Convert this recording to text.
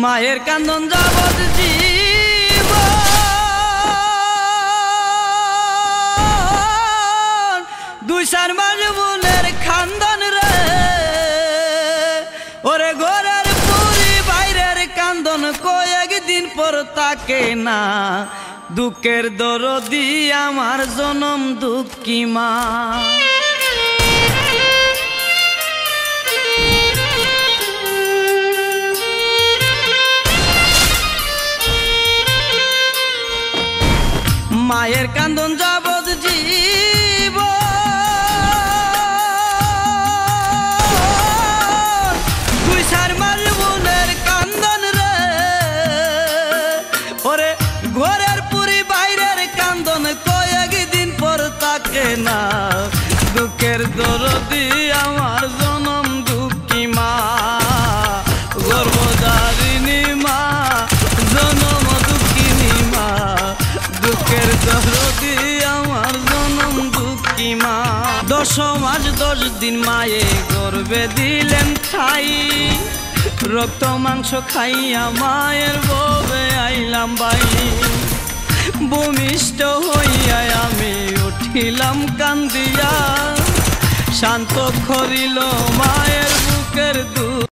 মায়ের কান্দন যাবত জীবন দুই চার মাস বোনের খান্দন রে ওরে ঘরের পুরি বাইরের কান্দন কয়েকদিন পর তাকে না দুঃখের দরদি আমার জনম দুঃখী মা। মায়ের কান্দন যাবত জীবন দুই চার মাস বোনের কান্দন রে ওরে ঘরের পুরি বাইরের কান্দন কয়েকদিন পর তাকে না দুঃখের দরদি আমার জনম দুঃখী মা। গর্ভধারিণী মা জনম দুঃখিনী মা দুঃখের দরদি আমার জনম দুঃখী মা। 10 মাস 10 দিন মায়ে গর্ভে দিলেন খাই রক্ত মাংস খাইয়া মায়ের ববে আইলাম বাই ভূমিষ্ঠ হইয়া আমি উঠিলাম কান্দিয়া শান্ত করিল মায়ের বুকের দুঃখ।